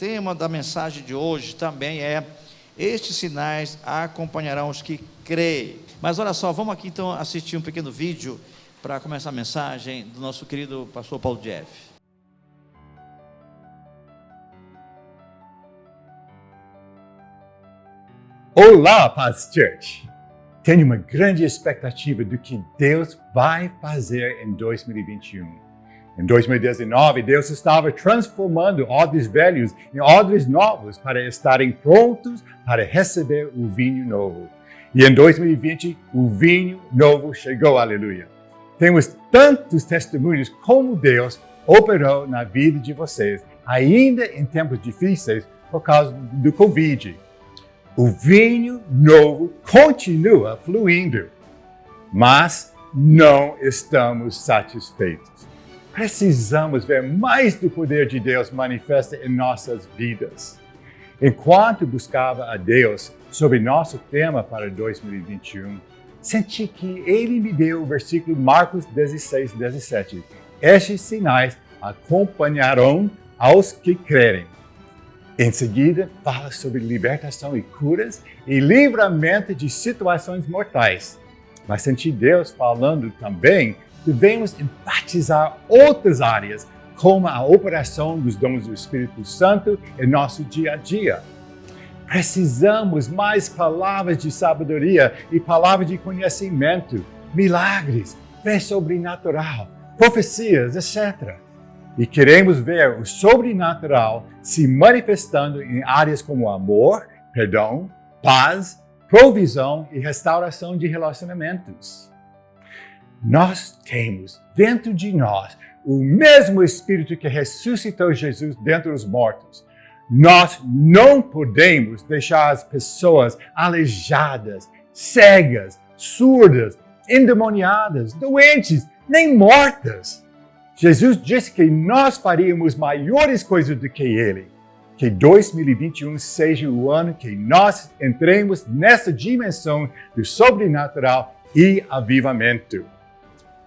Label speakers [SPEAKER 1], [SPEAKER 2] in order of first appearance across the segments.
[SPEAKER 1] tema da mensagem de hoje também é: estes sinais acompanharão os que creem. Mas olha só, vamos aqui então assistir um pequeno vídeo para começar a mensagem do nosso querido pastor Paulo Jeff.
[SPEAKER 2] Olá, Paz Church! Tenho uma grande expectativa do que Deus vai fazer em 2021. Em 2019, Deus estava transformando odres velhos em odres novos para estarem prontos para receber o vinho novo. E em 2020, o vinho novo chegou, aleluia. Temos tantos testemunhos como Deus operou na vida de vocês, ainda em tempos difíceis por causa do Covid. O vinho novo continua fluindo, mas não estamos satisfeitos. Precisamos ver mais do poder de Deus manifesto em nossas vidas. Enquanto buscava a Deus sobre nosso tema para 2021, senti que Ele me deu o versículo Marcos 16, 17. Estes sinais acompanharão aos que crerem. Em seguida, fala sobre libertação e curas e livramento de situações mortais. Mas senti Deus falando também que devemos enfatizar outras áreas, como a operação dos dons do Espírito Santo em nosso dia a dia. Precisamos mais palavras de sabedoria e palavras de conhecimento, milagres, fé sobrenatural, profecias, etc. E queremos ver o sobrenatural se manifestando em áreas como amor, perdão, paz, provisão e restauração de relacionamentos. Nós temos dentro de nós o mesmo Espírito que ressuscitou Jesus dentre os mortos. Nós não podemos deixar as pessoas aleijadas, cegas, surdas, endemoniadas, doentes, nem mortas. Jesus disse que nós faríamos maiores coisas do que Ele. Que 2021 seja o ano que nós entremos nessa dimensão do sobrenatural e avivamento.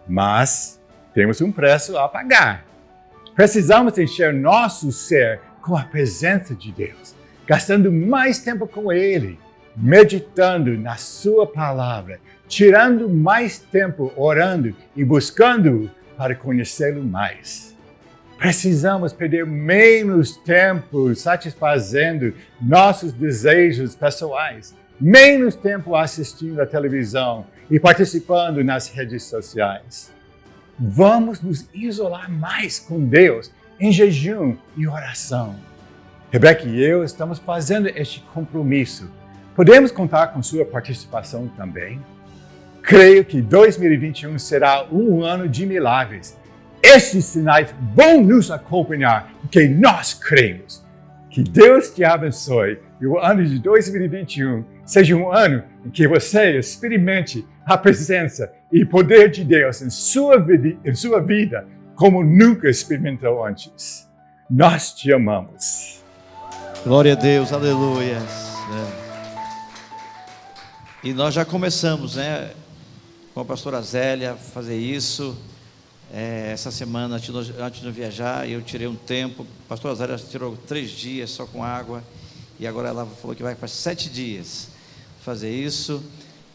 [SPEAKER 2] Mas temos um preço a pagar. Precisamos encher nosso ser com a presença de Deus, gastando mais tempo com Ele, meditando na Sua palavra, tirando mais tempo orando e buscando-o para conhecê-lo mais. Precisamos perder menos tempo satisfazendo nossos desejos pessoais, menos tempo assistindo à televisão e participando nas redes sociais. Vamos nos isolar mais com Deus em jejum e oração. Rebeca e eu estamos fazendo este compromisso. Podemos contar com sua participação também? Creio que 2021 será um ano de milagres. Estes sinais vão nos acompanhar, porque nós cremos. Que Deus te abençoe e o ano de 2021 seja um ano em que você experimente a presença e poder de Deus em sua vida como nunca experimentou antes. Nós te amamos.
[SPEAKER 1] Glória a Deus, aleluia. E nós já começamos, com a pastora Zélia fazer isso. Essa semana, antes de viajar, eu tirei um tempo. A pastora Zélia tirou 3 dias só com água, e agora ela falou que vai para 7 dias fazer isso.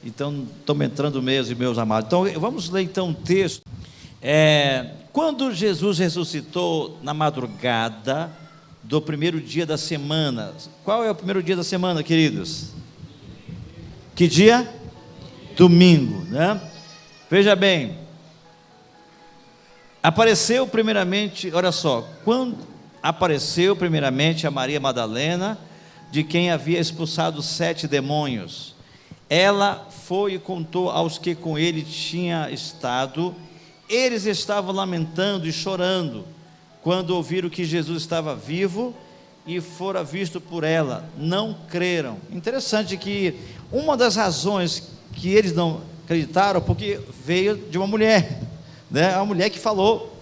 [SPEAKER 1] Então, estamos entrando mesmo, meus amados. Então, vamos ler então um texto. Quando Jesus ressuscitou na madrugada do primeiro dia da semana. Qual é o primeiro dia da semana, queridos? Que dia? Domingo, né? Veja bem, apareceu primeiramente, olha só, quando apareceu primeiramente a Maria Madalena, de quem havia expulsado 7 demônios. Ela foi e contou aos que com ele tinha estado. Eles estavam lamentando e chorando, quando ouviram que Jesus estava vivo e fora visto por ela. Não creram. Interessante que uma das razões que eles não acreditaram, porque veio de uma mulher, né? A mulher que falou.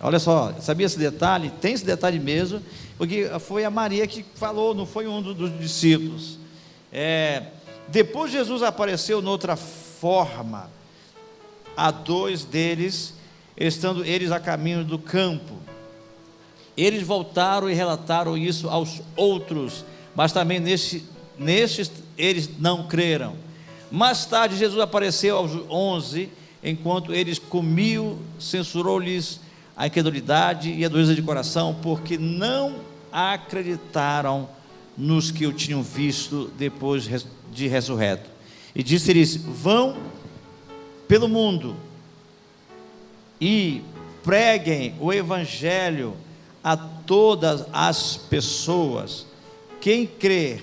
[SPEAKER 1] Olha só, sabia esse detalhe? Tem esse detalhe mesmo, porque foi a Maria que falou, não foi um dos discípulos. Depois Jesus apareceu noutra forma a 2 deles, estando eles a caminho do campo. Eles voltaram e relataram isso aos outros, mas também nestes eles não creram. Mais tarde Jesus apareceu aos 11, enquanto eles comiam, censurou-lhes a incredulidade e a dureza de coração, porque não acreditaram nos que o tinham visto depois de ressurreto. E disse-lhes: vão pelo mundo e preguem o evangelho a todas as pessoas. Quem crer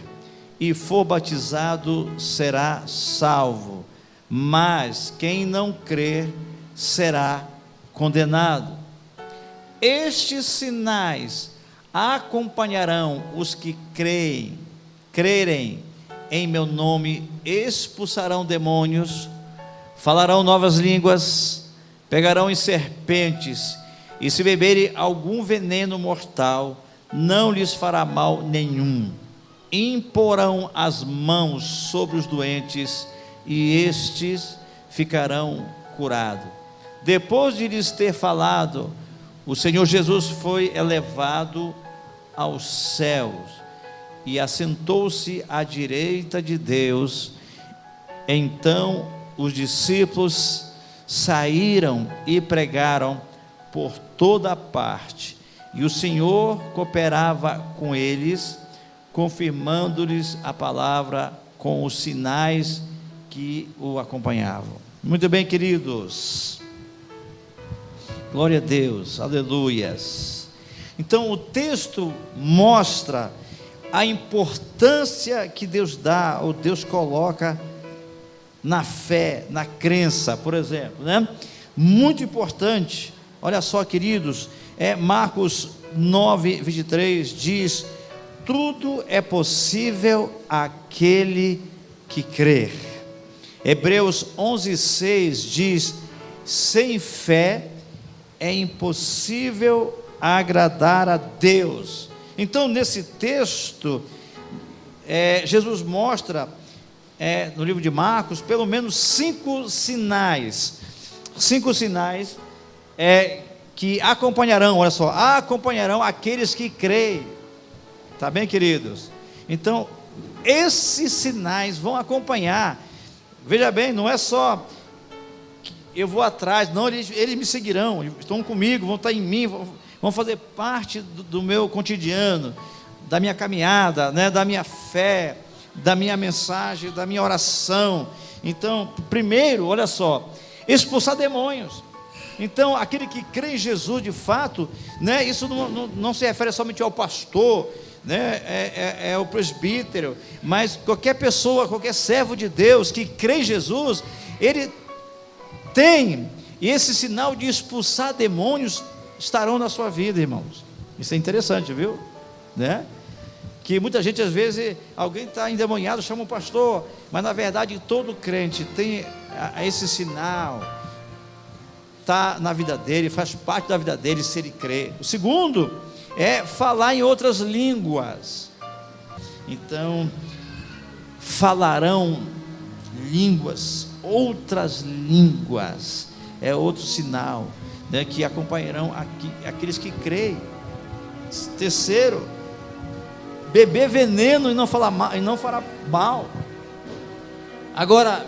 [SPEAKER 1] e for batizado será salvo, mas quem não crer será condenado. Estes sinais acompanharão os que crerem em meu nome: expulsarão demônios, falarão novas línguas, pegarão em serpentes, e se beberem algum veneno mortal, não lhes fará mal nenhum. Imporão as mãos sobre os doentes, e estes ficarão curados. Depois de lhes ter falado, o Senhor Jesus foi elevado aos céus e assentou-se à direita de Deus. Então os discípulos saíram e pregaram por toda a parte, e o Senhor cooperava com eles, confirmando-lhes a palavra com os sinais que o acompanhavam. Muito bem, queridos, glória a Deus, aleluias. Então o texto mostra a importância que Deus dá, ou Deus coloca na fé, na crença, por exemplo, né? Muito importante. Olha só, queridos, Marcos 9, 23 diz: tudo é possível àquele que crer. Hebreus 11, 6 diz: sem fé é impossível agradar a Deus. Então, nesse texto, Jesus mostra, no livro de Marcos, pelo menos 5 sinais que acompanharão, olha só, acompanharão aqueles que creem. Tá bem, queridos? Então, esses sinais vão acompanhar. Veja bem, não é só eu vou atrás, não, eles me seguirão, estão comigo, vão estar em mim, vão fazer parte do meu cotidiano, da minha caminhada, né, da minha fé, da minha mensagem, da minha oração. Então, primeiro, olha só, expulsar demônios. Então, aquele que crê em Jesus de fato, né, isso não se refere somente ao pastor, né, é o presbítero, mas qualquer pessoa, qualquer servo de Deus que crê em Jesus, ele tem esse sinal de expulsar demônios, estarão na sua vida, irmãos. Isso é interessante, viu? Né? Que muita gente, às vezes, alguém está endemoniado, chama o pastor, mas na verdade todo crente tem esse sinal, está na vida dele, faz parte da vida dele, se ele crê. O segundo é falar em outras línguas. Então, falarão línguas, outras línguas, é outro sinal, né, que acompanharão aqueles que creem. Terceiro, beber veneno e não fará mal. Agora,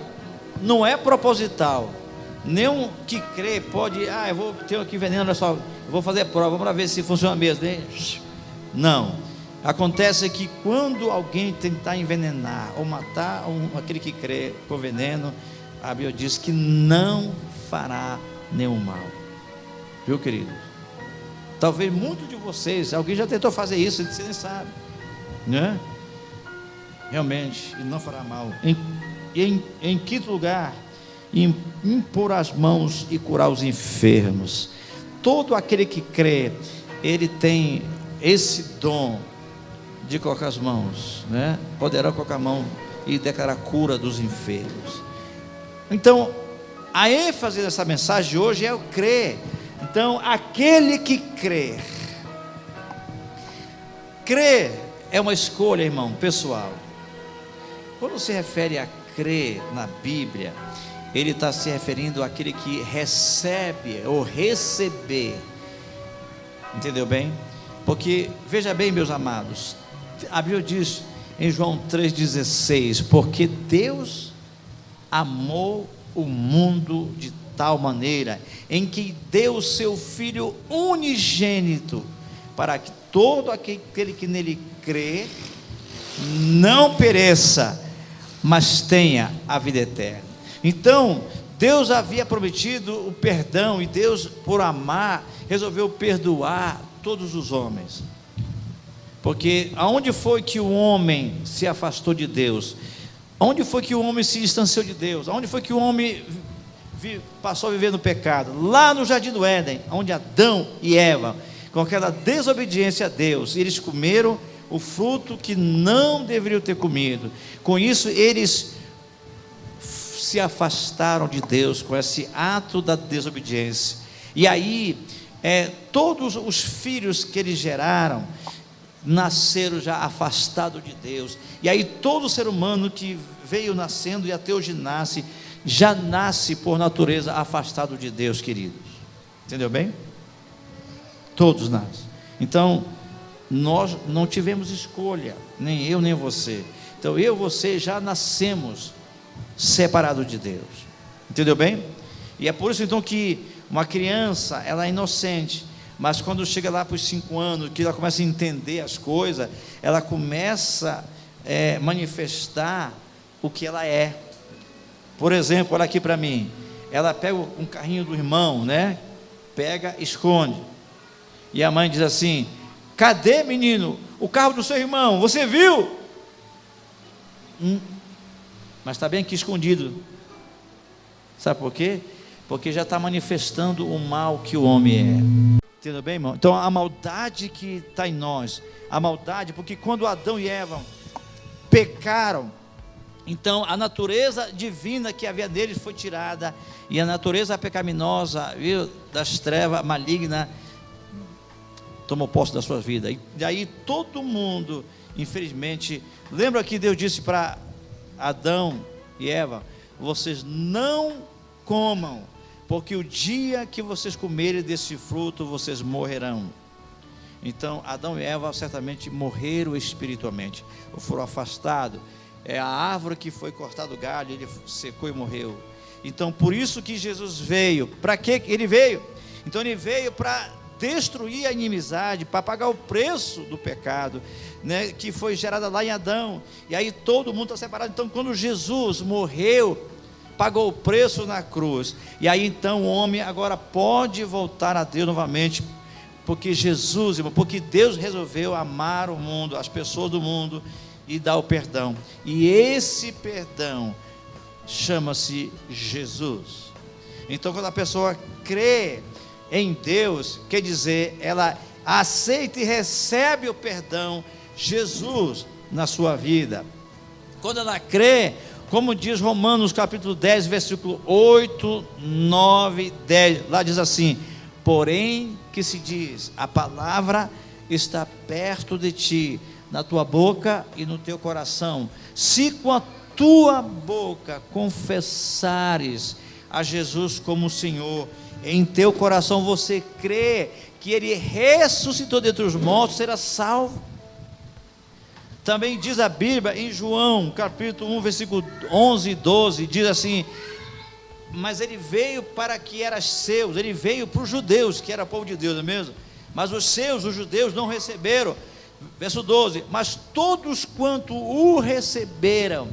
[SPEAKER 1] não é proposital. Nenhum que crê pode, eu vou ter aqui veneno, olha só, eu vou fazer prova, vamos lá ver se funciona mesmo. Não, acontece que quando alguém tentar envenenar ou matar aquele que crê com veneno, a Bíblia diz que não fará nenhum mal. Viu, querido? Talvez muitos de vocês, alguém já tentou fazer isso, você nem sabe, né? Realmente, ele não fará mal. Em quinto lugar, impor as mãos e curar os enfermos. Todo aquele que crê, ele tem esse dom de colocar as mãos, né? Poderá colocar a mão e declarar a cura dos enfermos. Então, a ênfase dessa mensagem de hoje é o crer. Então, aquele que crer, crer é uma escolha, irmão, pessoal. Quando se refere a crer na Bíblia, ele está se referindo àquele que recebe ou receber, entendeu bem? Porque, veja bem, meus amados, a Bíblia diz em João 3,16: porque Deus amou o mundo de tal maneira, em que deu o seu Filho unigênito, para que todo aquele que nele crê, não pereça, mas tenha a vida eterna. Então, Deus havia prometido o perdão, e Deus, por amar, resolveu perdoar todos os homens. Porque aonde foi que o homem se afastou de Deus? Aonde foi que o homem se distanciou de Deus? Aonde foi que o homem passou a viver no pecado? Lá no Jardim do Éden, onde Adão e Eva, com aquela desobediência a Deus, eles comeram o fruto que não deveriam ter comido. Com isso, eles se afastaram de Deus, com esse ato da desobediência. E aí, todos os filhos que eles geraram, nasceram já afastados de Deus. E aí todo ser humano que veio nascendo e até hoje nasce, já nasce por natureza afastado de Deus, queridos. Entendeu bem? Todos nascem. Então, nós não tivemos escolha, nem eu nem você. Então eu e você já nascemos separados de Deus. Entendeu bem? E é por isso então que uma criança, ela é inocente, mas quando chega lá para os 5 anos, que ela começa a entender as coisas, ela começa a manifestar o que ela é. Por exemplo, olha aqui para mim, ela pega um carrinho do irmão, né? Pega, esconde, e a mãe diz assim: cadê, menino, o carro do seu irmão, você viu? Mas está bem aqui escondido. Sabe por quê? Porque já está manifestando o mal que o homem é. Entendeu bem, irmão? Então a maldade que está em nós, a maldade, porque quando Adão e Eva pecaram, então a natureza divina que havia neles foi tirada, e a natureza pecaminosa, viu, das trevas malignas, tomou posse da sua vida. E aí todo mundo, infelizmente, lembra que Deus disse para Adão e Eva: vocês não comam, porque o dia que vocês comerem desse fruto, vocês morrerão. Então Adão e Eva certamente morreram espiritualmente, ou foram afastados. É a árvore que foi cortado o galho, ele secou e morreu. Então por isso que Jesus veio. Para que ele veio? Então ele veio para destruir a inimizade, para pagar o preço do pecado, né, que foi gerada lá em Adão. E aí todo mundo está separado. Então quando Jesus morreu, pagou o preço na cruz, e aí então o homem agora pode voltar a Deus novamente, porque Jesus, irmão, porque Deus resolveu amar o mundo, as pessoas do mundo, e dar o perdão. E esse perdão chama-se Jesus. Então quando a pessoa crê em Deus, quer dizer, ela aceita e recebe o perdão, Jesus, na sua vida. Quando ela crê, como diz Romanos capítulo 10, versículo 8, 9, 10, lá diz assim: porém que se diz, a palavra está perto de ti, na tua boca e no teu coração, se com a tua boca confessares a Jesus como Senhor, em teu coração você crê que Ele ressuscitou dentre os mortos, será salvo. Também diz a Bíblia em João capítulo 1, versículo 11 e 12, diz assim: mas Ele veio para que era seus, Ele veio para os judeus, que era povo de Deus, não é mesmo? Mas os seus, os judeus, não receberam. Verso 12: mas todos quanto o receberam,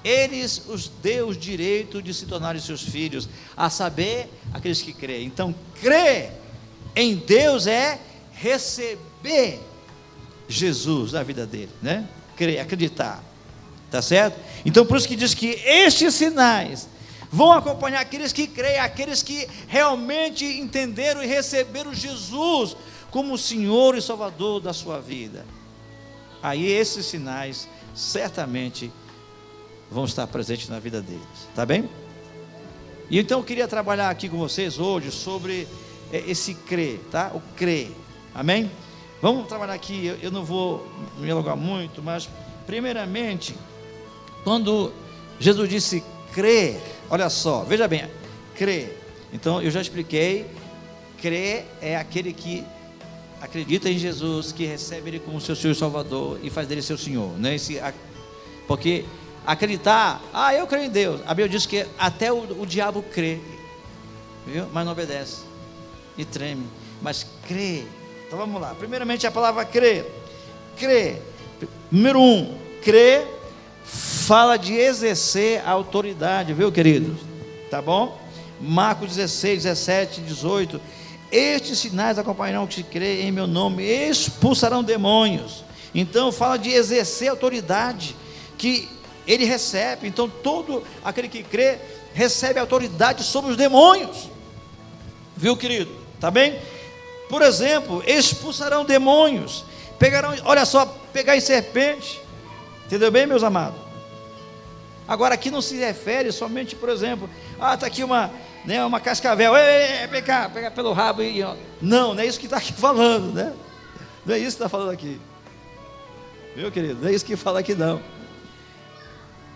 [SPEAKER 1] eles os deu o direito de se tornarem seus filhos, a saber, aqueles que creem. Então crer em Deus é receber Jesus na vida dele, né? Crer, acreditar, tá certo? Então por isso que diz que estes sinais vão acompanhar aqueles que creem, aqueles que realmente entenderam e receberam Jesus como o Senhor e Salvador da sua vida. Aí esses sinais certamente vão estar presentes na vida deles, tá bem? E então eu queria trabalhar aqui com vocês hoje sobre esse crer, tá? O crer, amém? Vamos trabalhar aqui, eu não vou me alongar muito, mas primeiramente, quando Jesus disse crer, olha só, veja bem, crer, então eu já expliquei, crer é aquele que acredita em Jesus, que recebe Ele como seu Senhor e Salvador e faz dele seu Senhor, né? Porque acreditar, eu creio em Deus, a Bíblia diz que até o diabo crê, viu? Mas não obedece e treme, mas crê. Então vamos lá, primeiramente a palavra crer. Número 1, crer fala de exercer a autoridade, viu, queridos? Tá bom? Marcos 16, 17, 18: estes sinais acompanharão os que creem em meu nome, expulsarão demônios. Então fala de exercer a autoridade que ele recebe. Então todo aquele que crê recebe autoridade sobre os demônios, viu, querido? Tá bem? Por exemplo, expulsarão demônios, pegarão, olha só, pegar em serpente, entendeu bem, meus amados? Agora aqui não se refere somente, por exemplo, está aqui uma cascavel, pegar pelo rabo, não é isso que está aqui falando, né? Não é isso que está falando aqui, viu, querido? Não é isso que fala aqui não,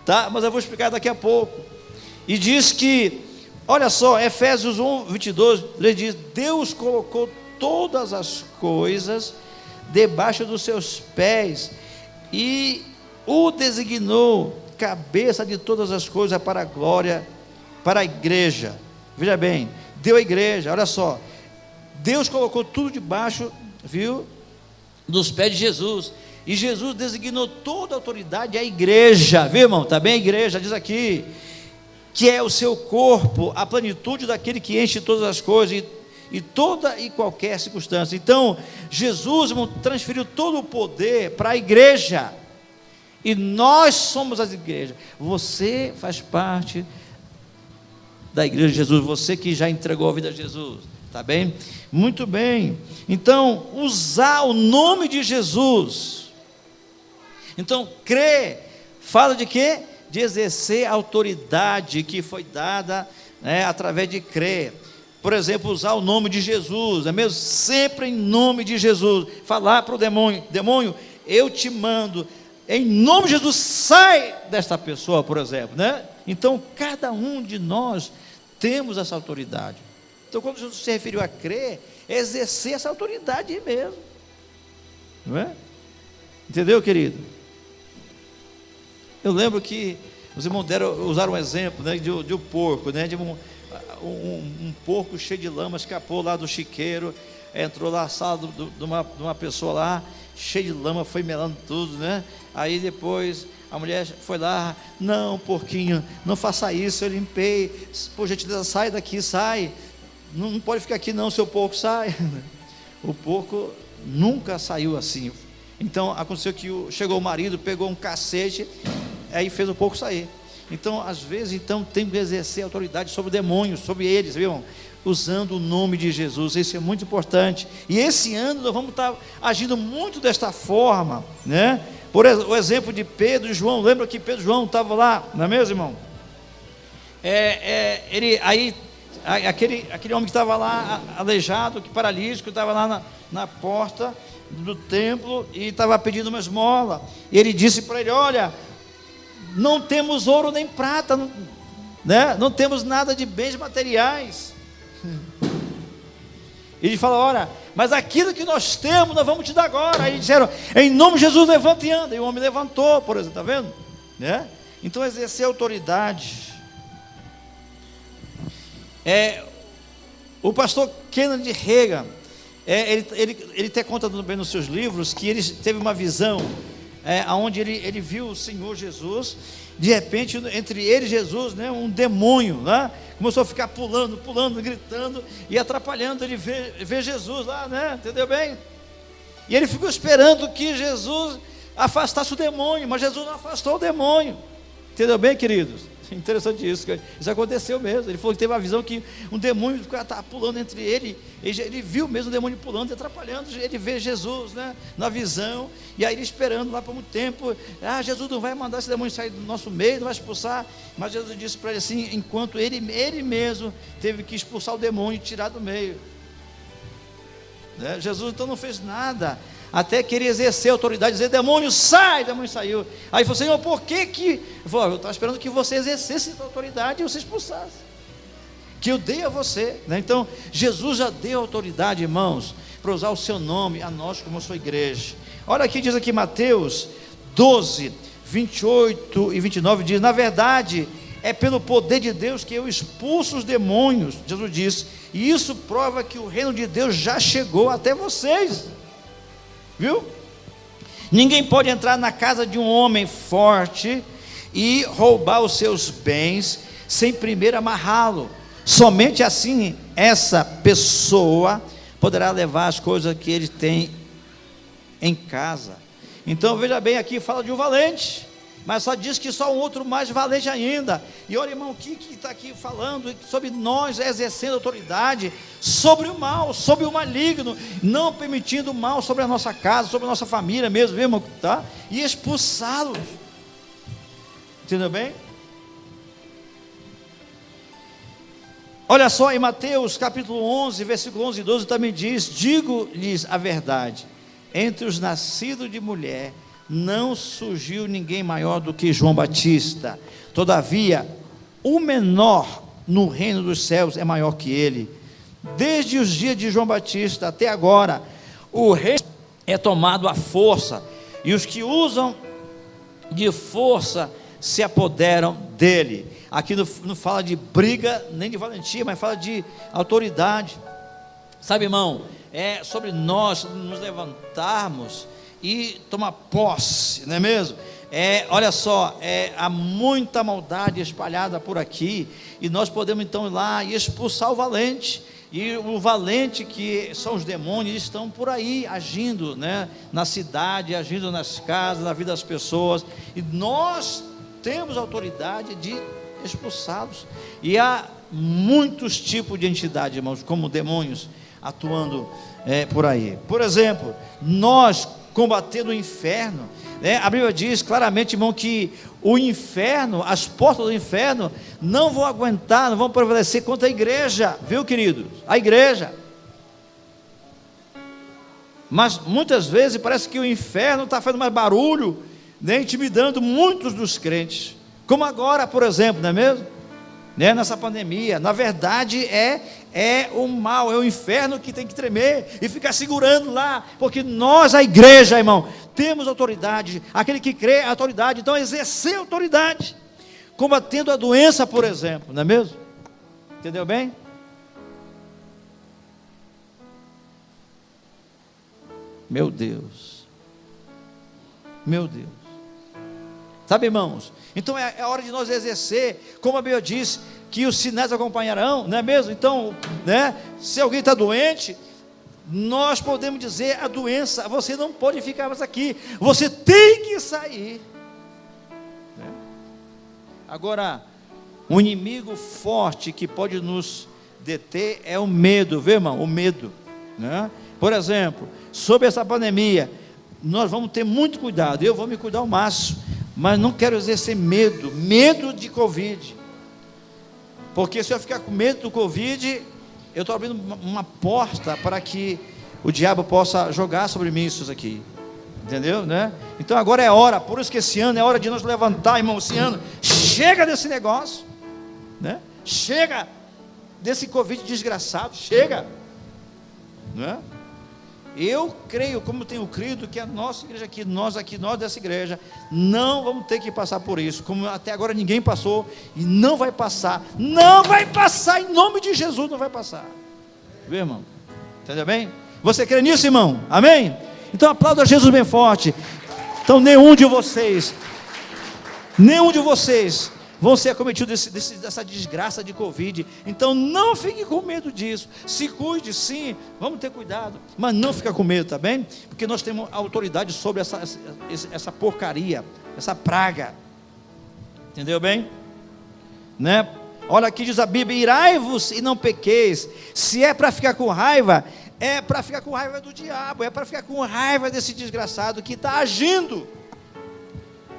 [SPEAKER 1] tá? Mas eu vou explicar daqui a pouco. E diz que, olha só, Efésios 1, 22, ele diz: Deus colocou todas as coisas debaixo dos seus pés e o designou cabeça de todas as coisas para a glória, para a igreja. Veja bem, deu a igreja, olha só, Deus colocou tudo debaixo, viu, dos pés de Jesus, e Jesus designou toda a autoridade à igreja, viu, irmão? Está bem, a igreja, diz aqui, que é o seu corpo, a plenitude daquele que enche todas as coisas, e toda e qualquer circunstância. Então, Jesus, irmão, transferiu todo o poder para a igreja, e nós somos as igrejas. Você faz parte da igreja de Jesus, você que já entregou a vida a Jesus, tá bem? Muito bem. Então, usar o nome de Jesus. Então, crer fala de quê? De exercer a autoridade que foi dada, né, através de crer. Por exemplo, usar o nome de Jesus, é mesmo? Sempre em nome de Jesus. Falar para o demônio: demônio, eu te mando, em nome de Jesus, sai desta pessoa, por exemplo, né? Então, cada um de nós temos essa autoridade. Então, quando Jesus se referiu a crer, é exercer essa autoridade aí mesmo, não é? Entendeu, querido? Eu lembro que os irmãos usaram um exemplo, né, de um porco, né, de um porco cheio de lama, escapou lá do chiqueiro, entrou lá na sala de uma pessoa lá, cheio de lama, foi melando tudo, né? Aí depois a mulher foi lá: não, porquinho, não faça isso, eu limpei, por gentileza, sai daqui, sai, não pode ficar aqui não, seu porco, sai. O porco nunca saiu assim. Então aconteceu que chegou o marido, pegou um cacete, aí fez o porco sair. Então, às vezes, tem que exercer autoridade sobre demônios, sobre eles, viu? Usando o nome de Jesus. Isso é muito importante. E esse ano nós vamos estar agindo muito desta forma, né? Por o exemplo de Pedro e João. Lembra que Pedro e João estavam lá, não é mesmo, irmão? Aquele homem que estava lá aleijado, que paralítico, estava lá na porta do templo e estava pedindo uma esmola. E ele disse para ele: olha, não temos ouro nem prata, né? Não temos nada de bens materiais. E ele fala: olha, mas aquilo que nós temos, nós vamos te dar agora. Aí disseram: em nome de Jesus, levanta e anda. E o homem levantou, por exemplo, está vendo? Né? Então, exercer autoridade. O pastor Kennedy Reagan, ele até conta bem nos seus livros que ele teve uma visão, onde ele viu o Senhor Jesus. De repente, entre ele e Jesus, né, um demônio, né, começou a ficar pulando, gritando e atrapalhando ele ver Jesus lá, né, entendeu bem? E ele ficou esperando que Jesus afastasse o demônio, mas Jesus não afastou o demônio, entendeu bem, queridos? Interessante isso aconteceu mesmo. Ele falou que teve a visão que um demônio estava pulando entre ele viu mesmo o demônio pulando e atrapalhando ele ver Jesus, né, na visão. E aí ele esperando lá por muito tempo: Jesus não vai mandar esse demônio sair do nosso meio, não vai expulsar. Mas Jesus disse para ele assim, enquanto ele mesmo teve que expulsar o demônio e tirar do meio, né? Jesus então não fez nada, até querer exercer a autoridade, dizer: demônio sai, o demônio saiu. Aí ele falou: Senhor, por que? Eu estava esperando que você exercesse a autoridade e você expulsasse. que eu dei a você, né? Então, Jesus já deu autoridade, irmãos, para usar o seu nome a nós como sua igreja. Olha aqui, diz aqui Mateus 12, 28 e 29, diz: na verdade, é pelo poder de Deus que eu expulso os demônios, Jesus disse, e isso prova que o reino de Deus já chegou até vocês, viu? Ninguém pode entrar na casa de um homem forte e roubar os seus bens, sem primeiro amarrá-lo. Somente assim, essa pessoa poderá levar as coisas que ele tem em casa. Então, veja bem, aqui fala de um valente, mas só diz que só um outro mais valente ainda. E olha, irmão, o que está aqui falando sobre nós exercendo autoridade sobre o mal, sobre o maligno, não permitindo o mal sobre a nossa casa, sobre a nossa família mesmo, irmão, tá? E expulsá-los. Entendeu bem? Olha só, em Mateus capítulo 11, versículo 11 e 12 também diz: digo-lhes a verdade, entre os nascidos de mulher não surgiu ninguém maior do que João Batista, todavia o menor no reino dos céus é maior que ele. Desde os dias de João Batista até agora, o rei é tomado à força, e os que usam de força se apoderam dele. Aqui não fala de briga nem de valentia, mas fala de autoridade. Sabe, irmão, é sobre nós nos levantarmos e tomar posse, não é mesmo? Olha só, há muita maldade espalhada por aqui, e nós podemos então ir lá e expulsar o valente. E o valente, que são os demônios, estão por aí agindo, né, na cidade, agindo nas casas, na vida das pessoas, e nós temos autoridade de expulsá-los. E há muitos tipos de entidades, irmãos, como demônios atuando por aí. Por exemplo, nós combatendo o inferno, né? A Bíblia diz claramente, irmão, que o inferno, as portas do inferno não vão aguentar, não vão prevalecer contra a igreja, viu, queridos? A igreja. Mas muitas vezes parece que o inferno está fazendo mais barulho, né, intimidando muitos dos crentes, como agora, por exemplo, não é mesmo? Né, nessa pandemia. Na verdade é o mal, é o inferno que tem que tremer e ficar segurando lá, porque nós, a igreja, irmão, temos autoridade. Aquele que crê, a autoridade, então exercer autoridade, combatendo a doença, por exemplo, não é mesmo? Entendeu bem? Meu Deus, sabe, irmãos, então é hora de nós exercer, como a Bíblia diz, que os sinais acompanharão, não é mesmo? Então, né, se alguém está doente, nós podemos dizer a doença: você não pode ficar mais aqui, você tem que sair, né? Agora, um inimigo forte que pode nos deter é o medo, viu, irmão? O medo, né? Por exemplo, sobre essa pandemia, nós vamos ter muito cuidado, eu vou me cuidar ao máximo, mas não quero exercer medo de Covid, porque se eu ficar com medo do Covid, eu estou abrindo uma porta para que o diabo possa jogar sobre mim isso aqui, entendeu, né? Então agora é hora, por isso que esse ano é hora de nos levantar, irmão. Esse ano, chega desse negócio, né? Chega desse Covid desgraçado, chega, né? Eu creio, como tenho crido, que a nossa igreja aqui, nós dessa igreja, não vamos ter que passar por isso, como até agora ninguém passou, e não vai passar, em nome de Jesus não vai passar, viu, irmão? Entendeu bem? Você crê nisso, irmão? Amém? Então aplauda Jesus bem forte. Então nenhum de vocês vão ser acometidos dessa desgraça de Covid. Então não fique com medo disso, se cuide sim, vamos ter cuidado, mas não fica com medo, tá bem? Porque nós temos autoridade sobre essa porcaria, essa praga, entendeu bem? Né? Olha aqui diz a Bíblia: irai-vos e não pequeis. Se é para ficar com raiva, é para ficar com raiva do diabo, é para ficar com raiva desse desgraçado que está agindo.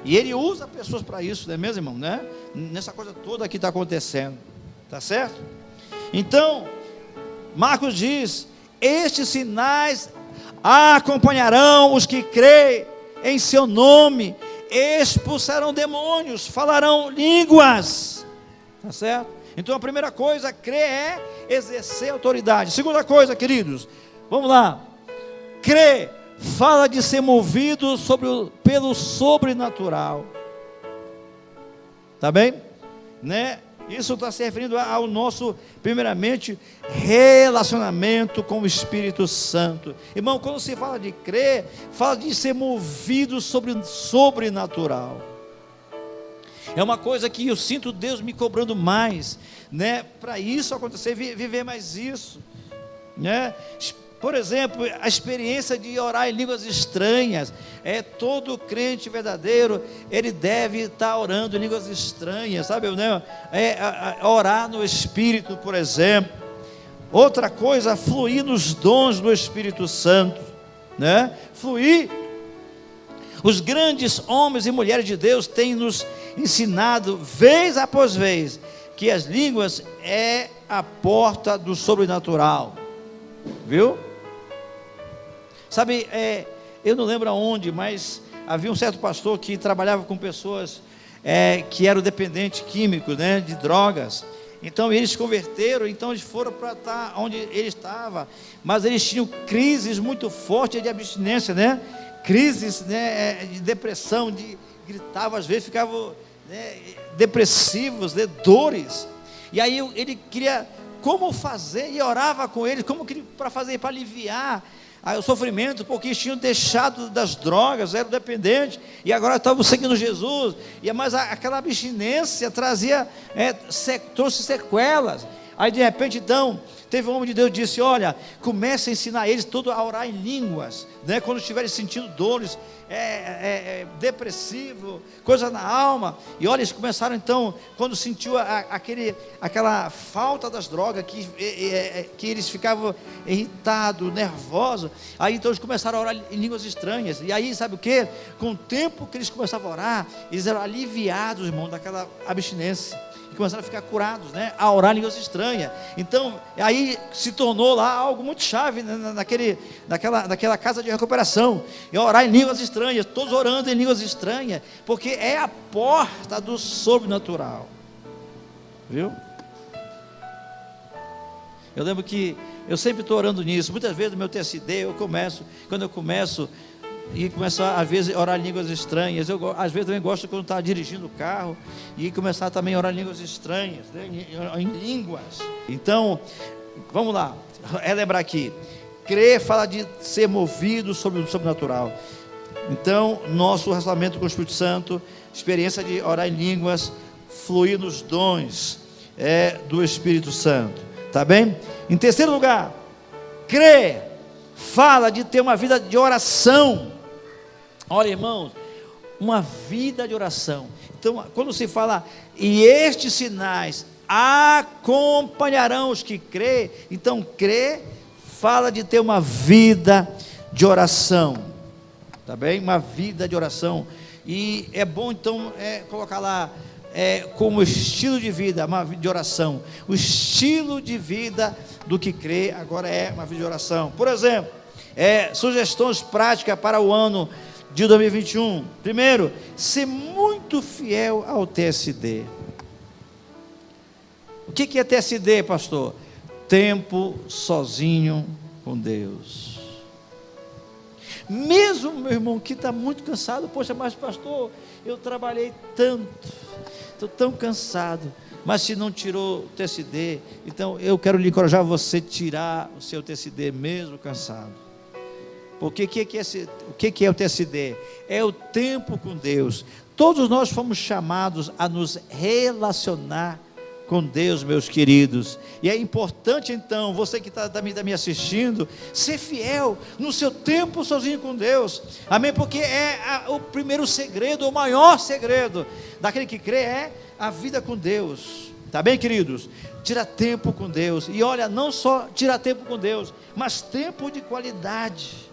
[SPEAKER 1] E ele usa pessoas para isso, não é mesmo, irmão? Né? Nessa coisa toda que está acontecendo, tá certo? Então, Marcos diz: estes sinais acompanharão os que creem em seu nome, expulsarão demônios, falarão línguas, tá certo? Então a primeira coisa, crer é exercer autoridade. Segunda coisa, queridos, vamos lá. Crer fala de ser movido pelo sobrenatural. Tá bem? Né? Isso está se referindo ao nosso, primeiramente, relacionamento com o Espírito Santo. Irmão, quando se fala de crer, fala de ser movido sobrenatural. É uma coisa que eu sinto Deus me cobrando mais, né? Para isso acontecer, viver mais isso, né? Por exemplo, a experiência de orar em línguas estranhas. Todo crente verdadeiro, ele deve estar orando em línguas estranhas, sabe, né? Orar no Espírito, por exemplo. Outra coisa, fluir nos dons do Espírito Santo, né? Fluir. Os grandes homens e mulheres de Deus têm nos ensinado, vez após vez, que as línguas é a porta do sobrenatural. Viu? Sabe, eu não lembro aonde, mas havia um certo pastor que trabalhava com pessoas que eram dependentes químicos, né, de drogas. Então eles se converteram, então eles foram para estar onde ele estava, mas eles tinham crises muito fortes de abstinência, né? Crises, né, de depressão, gritavam às vezes, ficavam, né, depressivos, né, dores. E aí ele queria como fazer, e orava com eles, como para fazer, para aliviar o sofrimento, porque eles tinham deixado das drogas, eram dependentes, e agora estavam seguindo Jesus, mas aquela abstinência trouxe sequelas. Aí de repente então, teve um homem de Deus que disse, olha, comece a ensinar eles todos a orar em línguas, né? Quando estiverem sentindo dores, depressivo, coisa na alma. E olha, eles começaram então, quando sentiu aquela falta das drogas, que eles ficavam irritados, nervosos, aí então eles começaram a orar em línguas estranhas. E aí sabe o que? Com o tempo que eles começavam a orar, eles eram aliviados, irmão, daquela abstinência, e começaram a ficar curados, né? A orar em línguas estranhas. Então aí se tornou lá algo muito chave, né? naquela casa de recuperação, e orar em línguas estranhas, todos orando em línguas estranhas, porque é a porta do sobrenatural. Viu? Eu lembro que eu sempre estou orando nisso. Muitas vezes no meu TSD quando eu começo e começar às vezes a orar em línguas estranhas. Às vezes também gosto quando está dirigindo o carro e começar também a orar em línguas estranhas, né? em línguas. Então, vamos lá, relembrar aqui. Crer fala de ser movido sobre o sobrenatural. Então, nosso relacionamento com o Espírito Santo, experiência de orar em línguas, fluir nos dons do Espírito Santo. Tá bem? Em terceiro lugar, crer fala de ter uma vida de oração. Olha, irmãos, uma vida de oração. Então, quando se fala, e estes sinais acompanharão os que crê, então crer fala de ter uma vida de oração. Tá bem? Uma vida de oração. E é bom então colocar lá como estilo de vida, uma vida de oração. O estilo de vida do que crê agora é uma vida de oração. Por exemplo, sugestões práticas para o ano de 2021. Primeiro, ser muito fiel ao TSD. O que é TSD, pastor? Tempo sozinho com Deus. Mesmo, meu irmão, que está muito cansado, poxa, mas pastor, eu trabalhei tanto, estou tão cansado, mas se não tirou o TSD, então eu quero lhe encorajar você tirar o seu TSD mesmo cansado. Porque o que é o TSD? É o tempo com Deus. Todos nós fomos chamados a nos relacionar com Deus, meus queridos. E é importante então, você que está me assistindo, ser fiel no seu tempo sozinho com Deus. Amém? Porque o primeiro segredo, o maior segredo daquele que crê é a vida com Deus. Tá bem, queridos? Tira tempo com Deus. E olha, não só tirar tempo com Deus, mas tempo de qualidade.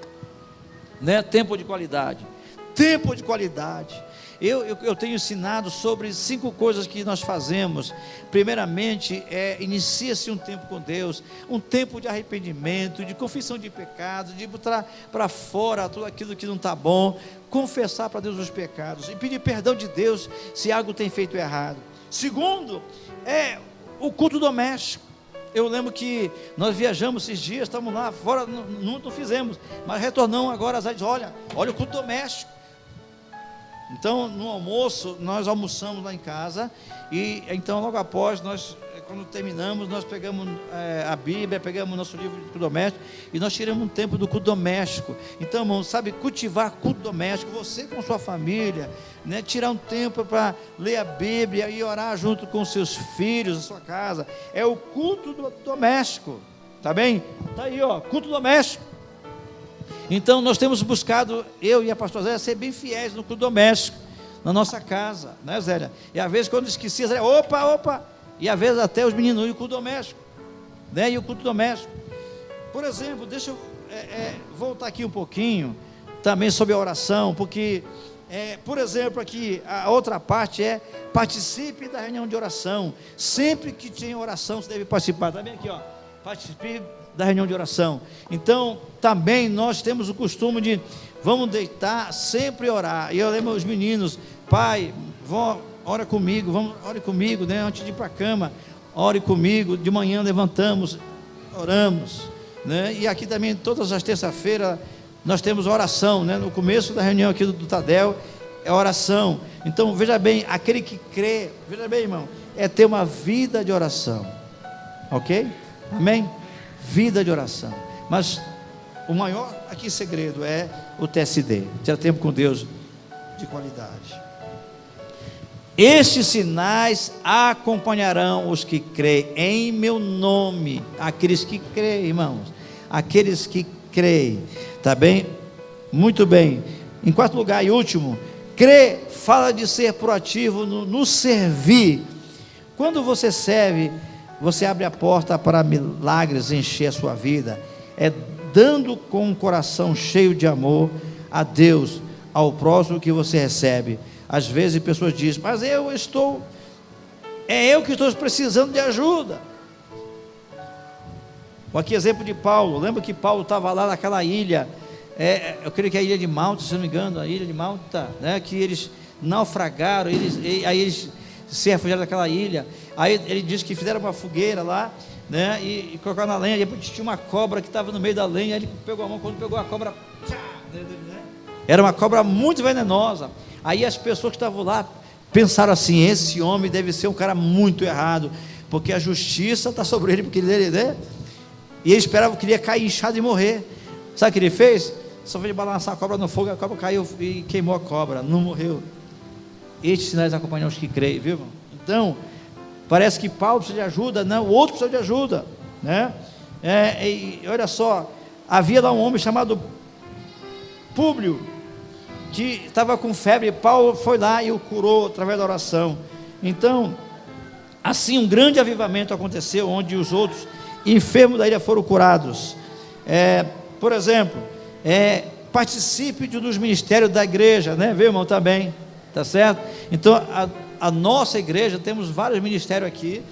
[SPEAKER 1] Né? Tempo de qualidade. Tempo de qualidade. Eu tenho ensinado sobre 5 coisas que nós fazemos. Primeiramente, inicia-se um tempo com Deus, um tempo de arrependimento, de confissão de pecados, de botar para fora tudo aquilo que não está bom, confessar para Deus os pecados e pedir perdão de Deus se algo tem feito errado. Segundo, o culto doméstico. Eu lembro que nós viajamos esses dias, estamos lá fora, não fizemos, mas retornamos agora às vezes, olha o culto doméstico. Então, no almoço, nós almoçamos lá em casa, e então logo após, quando terminamos, nós pegamos a Bíblia, pegamos o nosso livro de culto doméstico, e nós tiramos um tempo do culto doméstico. Então, irmão, sabe, cultivar culto doméstico, você com sua família, né, tirar um tempo para ler a Bíblia e orar junto com seus filhos, na sua casa, é o culto doméstico, tá bem? Tá aí, ó, culto doméstico. Então nós temos buscado, eu e a pastora Zélia, ser bem fiéis no culto doméstico, na nossa casa, né, Zélia? E às vezes quando esquecia, Zélia, opa, e às vezes até os meninos, e o culto doméstico, né? E o culto doméstico, por exemplo, deixa eu voltar aqui um pouquinho, também sobre a oração, porque, por exemplo, aqui, a outra parte participe da reunião de oração. Sempre que tem oração, você deve participar, tá bem aqui, ó, participe da reunião de oração. Então, também nós temos o costume de, vamos deitar, sempre orar. E eu lembro os meninos, pai, ora comigo, ore comigo, né? Antes de ir para a cama, ore comigo. De manhã levantamos, oramos, né? E aqui também, todas as terças-feiras, nós temos oração, né? No começo da reunião aqui do Tadel, é oração. Então, veja bem, aquele que crê, veja bem, irmão, é ter uma vida de oração, ok? Amém? Vida de oração. Mas o maior aqui segredo é o TSD, ter tempo com Deus de qualidade. Estes sinais acompanharão os que creem em meu nome. Aqueles que creem, irmãos, aqueles que creem, tá bem? Muito bem. Em quarto lugar e último, crer fala de ser proativo no servir. Quando você serve, você abre a porta para milagres encher a sua vida, dando com um coração cheio de amor a Deus, ao próximo que você recebe. Às vezes pessoas dizem, mas eu que estou precisando de ajuda. Aqui exemplo de Paulo, lembra que Paulo estava lá naquela ilha, eu creio que é a ilha de Malta, se não me engano, a ilha de Malta, né, que eles naufragaram, aí eles se refugiaram daquela ilha. Aí ele diz que fizeram uma fogueira lá, né, e colocaram na lenha. Depois tinha uma cobra que estava no meio da lenha. Ele pegou a mão, quando pegou a cobra, era uma cobra muito venenosa. Aí as pessoas que estavam lá pensaram assim, esse homem deve ser um cara muito errado, porque a justiça está sobre ele, porque ele, né? E ele esperava que ele ia cair inchado e morrer. Sabe o que ele fez? Só fez balançar a cobra no fogo, a cobra caiu e queimou a cobra, não morreu. Estes sinais acompanham os que creem, viu, irmão? Então, parece que Paulo precisa de ajuda, não, o outro precisa de ajuda, né? E olha só, havia lá um homem chamado Públio, que estava com febre. Paulo foi lá e o curou através da oração. Então, assim, um grande avivamento aconteceu, onde os outros enfermos da ilha foram curados. Por exemplo, participe dos ministérios da igreja, né, viu, irmão, também, tá certo? Então, a nossa igreja, temos vários ministérios aqui,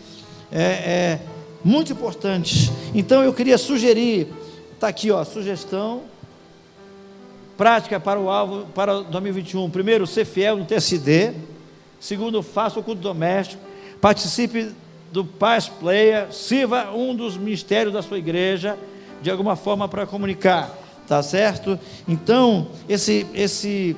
[SPEAKER 1] muito importantes. Então eu queria sugerir, está aqui, ó, sugestão prática para o alvo, para 2021. Primeiro, ser fiel no TSD. Segundo, faça o culto doméstico. Participe do Paz Player. Sirva um dos ministérios da sua igreja, de alguma forma, para comunicar, tá certo? Então, esse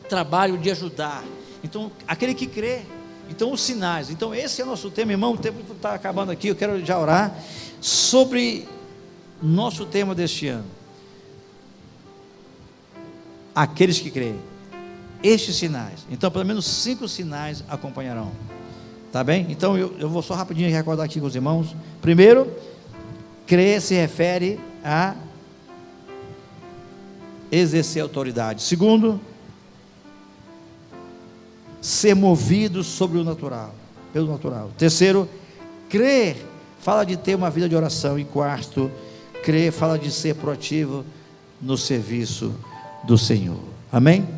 [SPEAKER 1] trabalho de ajudar. Então, aquele que crê. Então, os sinais. Então, esse é o nosso tema, irmão. O tempo está acabando aqui. Eu quero já orar sobre nosso tema deste ano. Aqueles que creem. Estes sinais. Então, pelo menos 5 sinais acompanharão. Tá bem? Então, eu vou só rapidinho recordar aqui com os irmãos. Primeiro, crer se refere a exercer autoridade. Segundo, ser movido sobre o natural, pelo natural. Terceiro, crer fala de ter uma vida de oração. E quarto, crer fala de ser proativo no serviço do Senhor. Amém?